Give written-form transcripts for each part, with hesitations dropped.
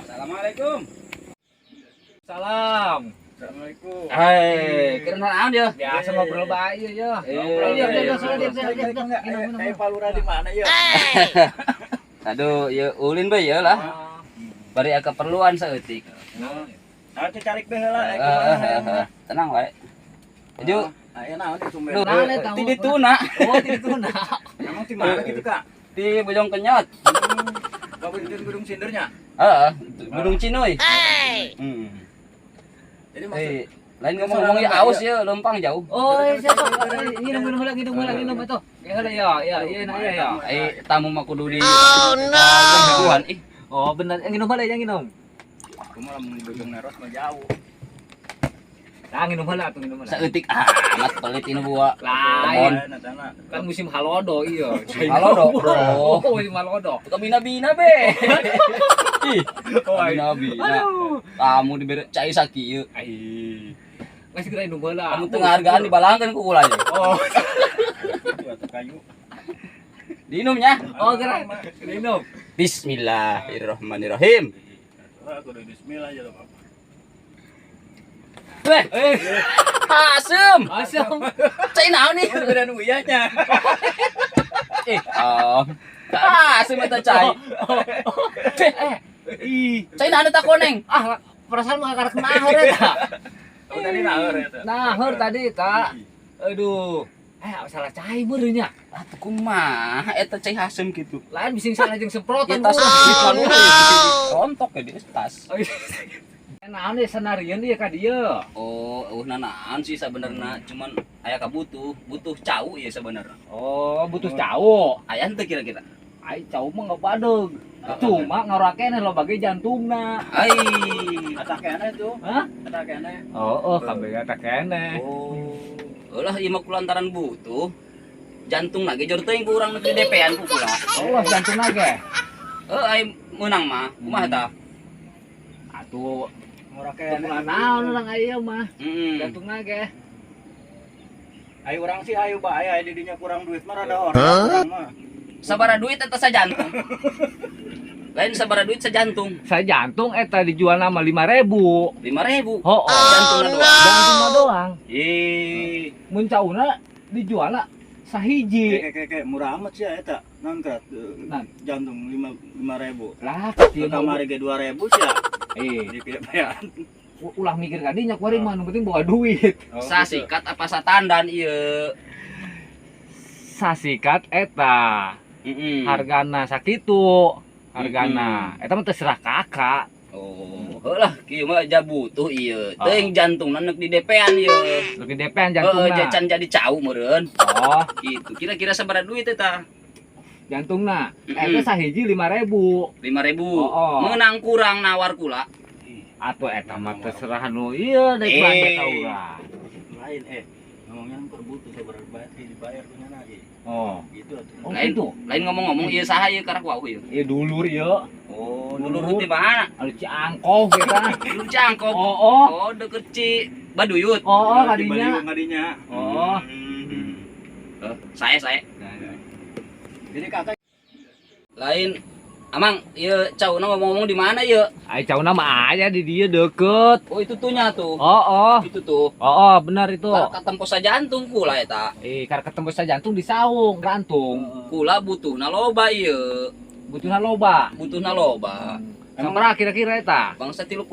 Assalamualaikum. Salam. Assalamualaikum. Hai, kira naon dia? Biasa ngobrol bae ya. Kayak palura di mana ya? Aduh, ya ulin bae ya lah. Bari keperluan saeutik. Nah, cari baheula. Tenang wae. Aju. Aya naon di sumber? Ti dituna. Oh, di dituna. Emang di mana gitu, Kak? Di Bojong Kenyot. Bawa di Gunung Sindernya. Heeh, Gunung Cinoy. Jadi maksud Lain ngomong-ngomong ya aus ya, lempang jauh. Oh, siapa? Minum itu. Ya. Tamu mah kudu di. Oh no. Oh, benar. Yang minum. aku malah mau bojong neros mah jauh. Nah, minum heula. Saeutik amat pelit ini buah. Lain. Kan musim halodo iya. Halodo. Oh, musim halodo. Bukan bina-bina be. Ih, bina-bina. Kamu diberi cai saki yeuh. Ai. Masih kira minum heula. Kamu tengah hargaan dibalangkeun ku ulah. Oh. Itu kayu. Diinumnya. Oh, kira minum. Bismillahirrahmanirrahim. Aku udah bismillah aja loh, Pak. Weh, asem. Cai naon nih? Beneran uyahnya. Asem eta cai. Cai naon eta koneng? Ah, perasaan mah karek naheur eta. Oh, tadi naheur eta. Naheur tadi, Kak. Aduh. Salah cai meureunnya. Atuh kumaha eta cai asem kitu. Lain bising salah jeung semprotan. Tas rontok ya di tas. Naon deh senarian dia ka dieu. Oh, naon sih sebenarnya cuman aya butuh cau ya sebenarnya. Oh, butuh cau. Aya teu kira-kira. Ai cau mah enggak badeg. Cuma ngarakene lo bage jantungna. Ai, Atak kene tuh. Hah? Atak kene. Oh, kabeh atak kene. oh. Ulah ieu mah kulantaran butuh. Jantung lagi jor teuing ku urang di DP-an ku kula. Oh, jantungna ge. Ai meunang mah. Kumaha tah? Atuh, Murah teu kene. naon urang aya mah. Heeh. Jantungna ge. Ayo urang sih ayo bae aya di dinya kurang duit mah rada orang mah. Sabaraha duit eta sajantung. Lain sabaraha duit sajantung. Sajantung eta dijual nama 5.000. 5.000. Oh, Jantungna doang. jantungna doang. Mun cauna dijual sahiji. Kayak murah amat sih eta. Naon kerat? Jantung 5.000. Lah, Ieu kamari ge 2.000 sih ya. Di pian. Ulah mikir ka dinya kuari mah nu penting bawa duit. Sasikat apa satandan ieu? Sasikat eta. Hargana sakitu. Hargana. Eta mah terserah kakak. Oh, heulah kieu mah aja butuh ieu. Teuing jantungna neuk di DP-an ieu. Lagi depan jantungna. Can jadi cau meureun. Oh, Gitu. Kira-kira sabaraha duit eta? jantungna. Eta sahiji 5.000. 5.000. Oh. Menang kurang nawar kula. Atuh eta mah terserah nu ieu deuk belanja ka urang. Lain ngomongnya per butuh sabaraha bayar dibayar punya lagi. Oh. Gitu atuh. Oh, Lain gitu. lain ngomong-ngomong ieu saha ieu karak wau ieu. Ieu dulur ieu. Oh, dulur di mana? Anu Ciangkoh kita. Dulur Cangkok. Oh. Oh, deket Ci Baduyut. Oh, Di kadinya. ngadinya. Oh. Saya. Jadi kakak Lain Amang, ieu cauna ngomong-ngomong di mana ieu? Ai cauna mah aya di dieu deket. Oh, itu tuhnya tuh. Oh. Itu tuh. Oh, benar itu. Katempos jantung kula eta. Karena ketemu sa jantung di saung, gantung. Kula butuhna loba ieu. Butuhna loba. Butuhna loba. Sabaraha kira-kira eta? Bangsa 30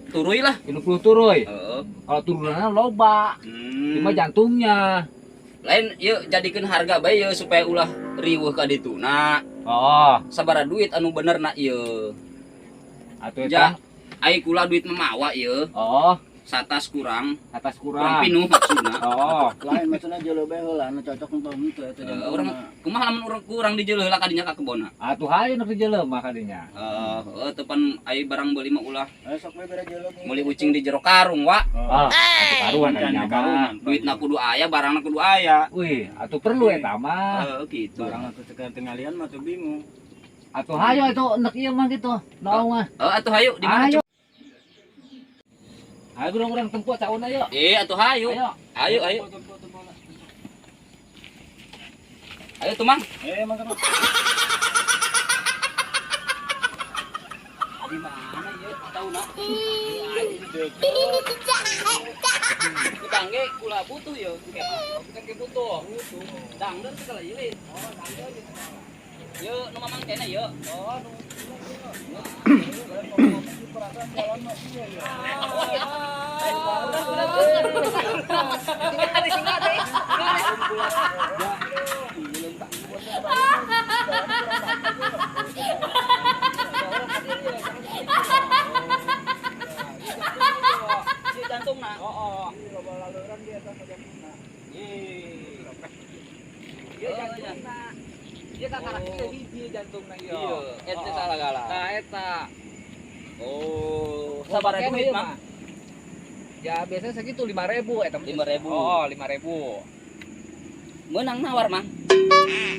turuy lah. 30 turuy. Heeh. Kalau turunannya loba. Cuma jantungnya. Lain ieu jadikeun harga bae ieu supaya ulah riweuh ka dituna. Oh, Sabaraha duit anu benerna ieu? atuh Ja, eta. ai kula duit memawa ieu. Oh, satas kurang atas kurang kurang. pinuh maksudna. Oh, Lain maksudnya jelo bae heula anu cocok untuk itu eta Orang kumaha lamun urang kurang di jeuleuh lah kadinya ka kebonna. atuh hayu nu jelema kadinya. Teu pan aya barang beuli mah ulah sok bae bere jelo meuli ucing di jero karung wa. Atuh karuan kadinya mah. Duitna kudu aya, barangna kudu aya. Wih, atuh perlu eta mah. Gitu. barang atuh teu tingalian mah tuh bingung. Atuh hayu itu enek ieu mah gitu. Naon mah. Atuh hayu di mana? Ayo. Ayo urang tempuh cauna yuk. Atuh hayu. Ayo. Ayo. Ayo tuh, Mang. Mangga. Di mana ieu tauna? Utang ge kula butuh ya. Bukan ke butuh. Dangdeur segala ieu. Dangdeur gitu. Yeu nu mamang kene yeu. Jantungna. Ieu kakarak ieu hiji jantungna ieu. Iya, eta salah-salah. Tah eta. Oh, sabaraha duit mah? Ya biasanya segitu 5.000 eta mah. 5.000. Oh, 5.000. Meunang nawar, Mang.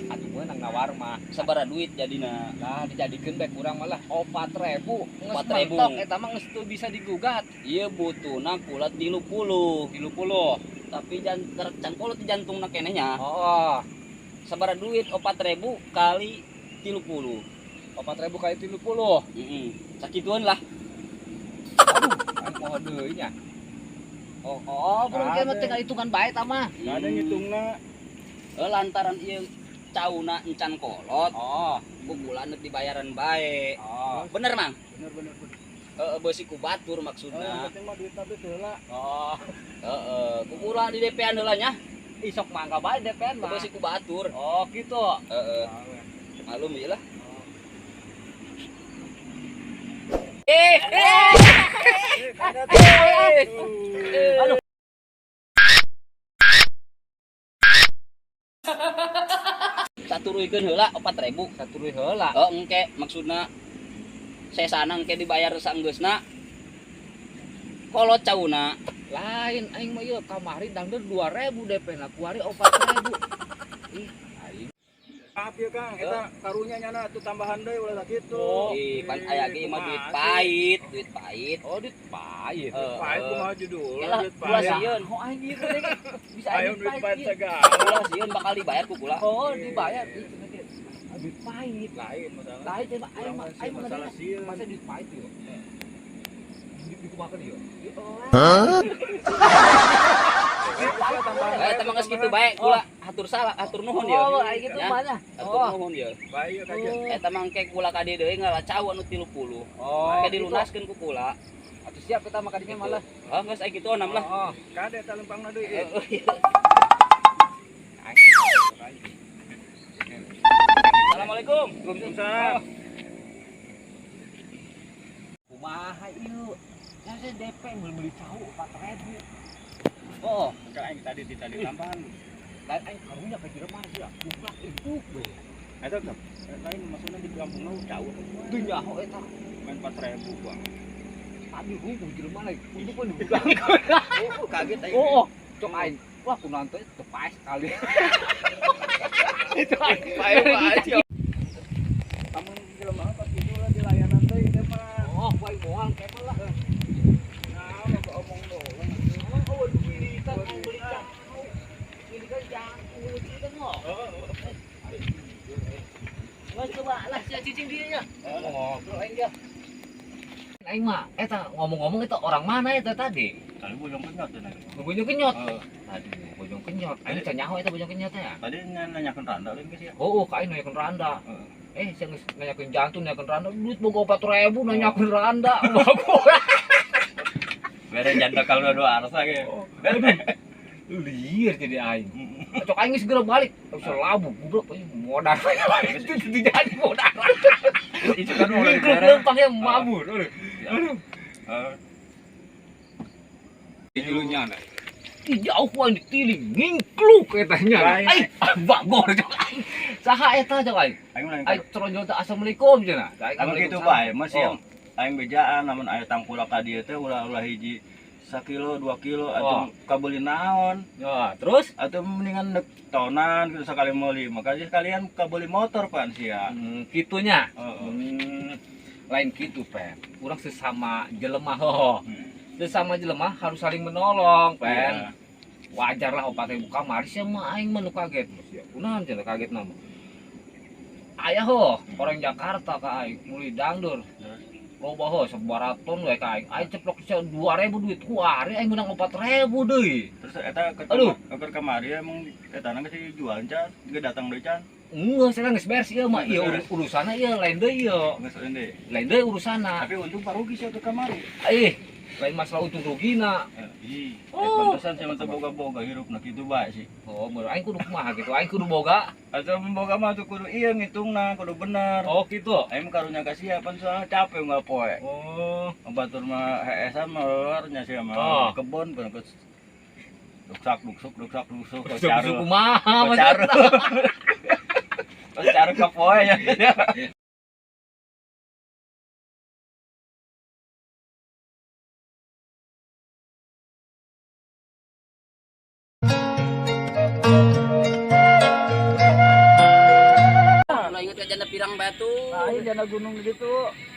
Atuh meunang nawar mah. Sabaraha duit jadina? Nah, dijadikeun bae kurang malah 4.000. 4.000. Mentok eta mah geus teu bisa digugat. Ieu butuhna pula 30. 30. Tapi can kolot di jantungna keneh nya. Oh, Sabaraha duit 4.000 kali 30. 4.000 kali 30. Heeh. Sakituan lah. Aduh, mohon deui nya. Oh, berarti mah tinggal hitungan bae tah mah. Enggak ada ngitungna. Lantaran ieu cauna encan kolot, Oh, ku bulan neuk dibayaran bae. oh, Bener, Mang? Bener. Beusi ku batur Yang maksudna. penting mah duit tapi heula. oh. Ku pula di DP-an heula nya. Isok mangga bae DPN mah. Beusi ku batur. Oh, gitu. Malum ieu lah. Aduh. Saturuykeun heula 4.000. Saturuy heula. Engke maksudna sesana engke dibayar saenggeusna. Kolot cauna. Lain aing mah ieu kamari dangdeur 2.000 DP-na, kuari 4.000. Ih, aing. Maaf ya Kang, eta karunya nyana tuh tambahan deui ulah sakitu. Pan aya ge mah duit pahit, duit pahit. Oh, dit pahit. Pahit kumaha judul, Yalah, duit kula pahit. sieun. Oh, aing ieu teh bisa Ayo aing duit pahit ieu. segala. Kula sieun bakal dibayar ku kula. Oh, dibayar. Ih, cenah ge. Duit pahit. Lain masalah. Lain teh aing mah aing mah Masalah sieun. masa duit pahit ieu. Di kumaha ieu? Eta mah geus kitu bae kula hatur salah, hatur nuhun ya. Oh, aing kitu mah nya. Hatur nuhun ya. Baik aja. Eta mah engke kula ka dieu deui ngalacau anu 30. Oh, Engke dilunaskeun ku kula. atuh siap kita mah kadinya malah. Geus aya kitu onam lah. Oh, Kade eta lempangna deui. Assalamualaikum. Waalaikumsalam. kumaha ieu? Ya saya DP beli cau 4.000. Oh, Engka aing tadi tambahan. Lain aing karunya ka Jerman ya. Buklak itu we. Eta kan lain maksudnya di kampungna jauh. Teu nyaho eta. Main 4.000 Bang. Tadi hungkul Jerman lagi. Untuk pun dibuka. Oh, kaget aing. Oh, cok aing. Wah, kunaon teh tepas sekali. Itu aing. aja. Amun jelema pas kitu lah di layanan teh teh mah. Oh, bae moal kemah lah. Nah, mau omong doang. Emang awan pilihan mau beli cau. Ini kan jangan uji kan lo. Mas coba lah sia cicing dia nya. Oh, bro aing dia. Aing mah eta ngomong-ngomong eta orang mana eta tadi? Tadi bojong kenyot teh. Bojong kenyot. Aduh, bojong kenyot. Aing can nyaho eta bojong kenyot ya. Tadi nanyakeun randa lain geus ya. Oh, ka aing nanyakeun randa. Saya geus nanyakeun jantung, nanyakeun randa, duit boga 4.000 nanyakeun randa. Bere janda kalau dua arsa ge. Liar jadi aing. Cok aing geus segera balik. Bisa labu, goblok modal. Itu jadi modal. Itu kan mulai Lempang yang mabur. Aduh. Dulunya nah. Jauh wae ditiling ngingkluk etanya. Ai bagor jeung aing. Saha eta jeung aing? Aing lain. Aing tronjol teh assalamualaikum cenah. Kalau gitu bae masih yang aing bejaan namun aya tangkulak ka dieu teh ulah-ulah hiji 1 kilo 2 kilo atuh kabeli naon. Ya, terus Atau mendingan nek tonan gitu sekali meuli. Makanya sekalian kabeli motor pan sia. kitunya. Heeh. Lain kitu, Pen. Urang sesama jelema heuh. Hmm. Sesama jelema harus saling menolong, Pen. Iya. Wajar lah opat ibu kamar sia mah aing mah nu kaget sia. Kunaon cenah kaget nama. Aya heuh orang Jakarta ka aing mulai dangdur. Loba heuh 200 we ka aing. Aing ceplok sia 2000 duit ku ari aing menang 4000 deui. Terus eta Aduh. ke kamari emang eta nang geus jual can, geus datang deui can. Geus cenah geus beres ieu mah ieu urusanna ieu lain deui ieu. Geus ende. Lain deui urusanna. Tapi untung parugi sia ke kamari. Lain masalah untung rugina. Ih, Oh. pantesan sia teu boga-boga hirupna kitu bae sih. Oh, bener aing kudu kumaha gitu. Aing kudu boga. Atuh boga mah tuh kudu ieu ngitungna, kudu bener. Oh, gitu. Aing karunya ka sia pan soalnya capek enggak poe. Oh. Batur mah heesan mah nya sia Oh. mah kebon pun geus duksak dusuk Suku kumaha Pacar. Pacar ka poe nya. Kalau ingat ke janda pirang batu. Aing jana gunung gitu.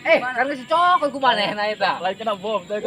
Kan si cokot ku manehna eta. Lain kena bom, teh.